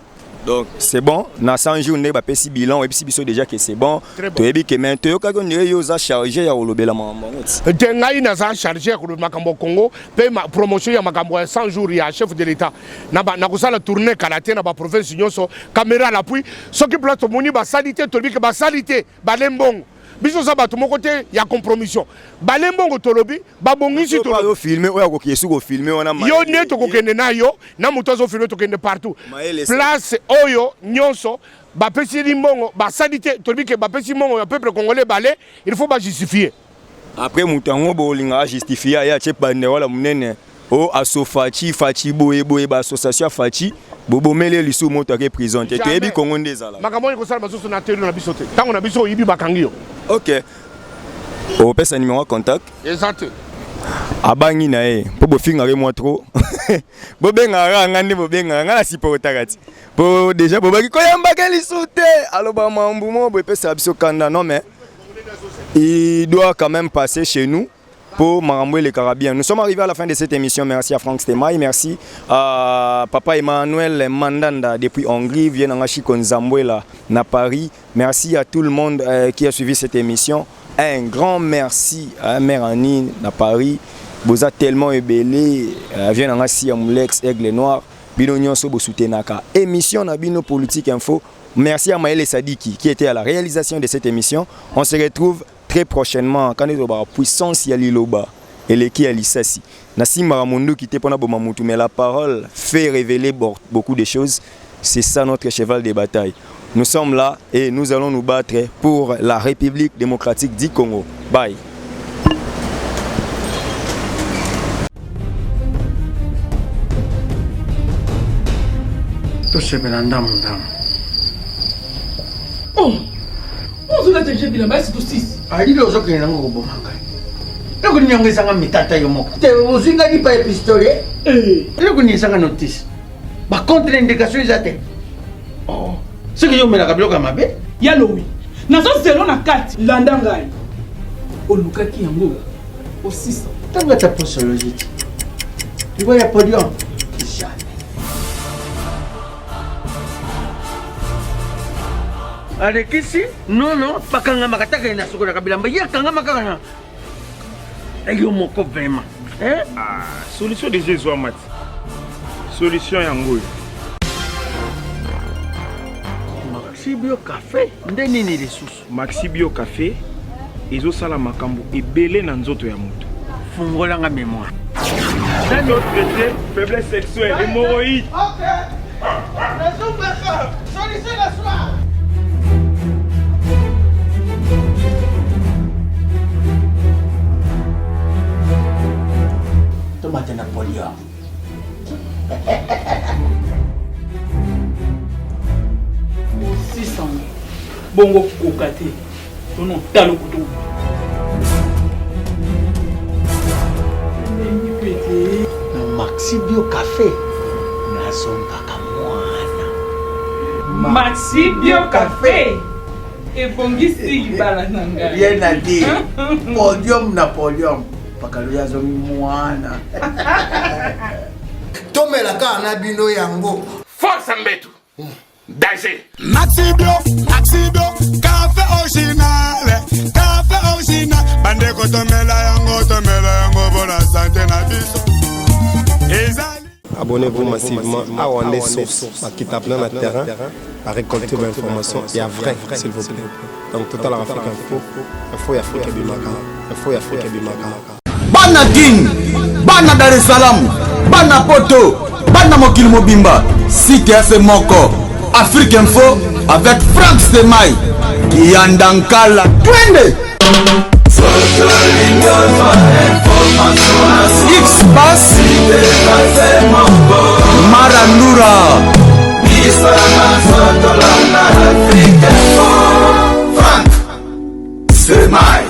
Donc c'est bon, na 100 jours ne ba pesi bilan et puis biso déjà que c'est bon. To yebi ke maintenant ka on dirait yo za charger ya olobela mambo. Tengai na za charger ko makambo Congo, pe ma promotion ya makambo 100 jours ya chef de l'état. Na kusala tourner kalaté na ba province nyonso, caméra à l'appui, ce qui place moni ba salité to bi ke ba salité, ba lembongo. Biso za bato moko te ya compromission. Ba lembongo tolobi, ba bongisi to yo filmer oya ko kiesu ko filmer wana ma. Yo ne to ko kende na yo, na muto zo filmer to kende partout. Place oyo nyonso ba pesi limbongo, ba salité tolobi ke ba pesi mongo ya peuple congolais balé, il faut ba justifier. Après mutango bolinga justifier ya che bande wala munene. O asofachi fachi boye ba association fachi bobo mele lisu moto ke prison te yebi Congo ndezala. Makambo ko sala baso na terre na biso te. Tango na biso yibi bakangio. OK. O pesa numéro contact. Exact. Abangi na e po bofinga re moi trop. Bo benga ranga ndi bo benga ngala sipota kati. Po déjà bo baki ko yamba ke lisu te. Aloba mambu mo bo pesa biso kanda non mais il doit quand même passer chez nous. Pour Maramboué les Carabiens. Nous sommes arrivés à la fin de cette émission. Merci à Franck Stemaï, merci à Papa Emmanuel Mandanda depuis Hongrie, vient en Chikonzambouela, à Paris. Merci à tout le monde qui a suivi cette émission. Un grand merci à Mère Annie à Paris. Vous êtes tellement ébélé, vient en Siamoulex, Aigle Noir, Binonion Sobo Soutenaka. Émission Nabino Politique Info. Merci à Maëlle Sadiki qui était à la réalisation de cette émission. On se retrouve très prochainement quand il y a la puissance ya liloba et les qui alisasi Nassim Maramondo qui était pendant Bomamutu mais la parole fait révéler beaucoup de choses. C'est ça notre cheval de bataille. Nous sommes là et nous allons nous battre pour la République démocratique du Congo. Bye. Ali lozo kena ngo bomanga. Loko nyongezanga mitata yo moko. Te uzinga ni pa pistolet. Loko nyesanga notice. Ba contre indication ezate. Oh. Ce que yo mela kabloka mabe. Yalo wi. Nazo zelo na kati landa ngai. Olukaki yango. Osisa. Tanga ta posologie. Tu vois ya podium. Jamais. alekisi nono bakanga makataka ina sokola kabilamba ya kanga makana ayo moko vraiment solution de Jésus Amati solution yango Maxibio Café nde nini lisusu Maxibio Café ezosala makambo ebele na nzoto ya moto fungolanga mémoire traité faiblesse sexuelle hémorroïde. Solution la soir. Tomate Napoléon. Bongo kokate. Tono talo kutu. Maxibio Café. Nazonga kamwana. Maxibio Café. Ebongisi libala nanga. Bien à dire. Podium Napoléon. Pakaluya zo mwana. Tomela ka na bino yango. Force mbetu. Danger. Maxibio café original bandeko tomela yango bona santé na biso. Abonnez-vous massivement à Wandé Source, qui tape dans le terrain, à récolter vos informations et à vrai, s'il vous plaît. Donc, Total Afrique Info, Info Afrique Bimaka, Info Afrique Bimaka. Bana King, Bana Dar es Salaam, Bana Poto, Bana Mokil Mobimba, CTF Moko, Afrique Info avec Frank Semaï, Yandankala, Twende.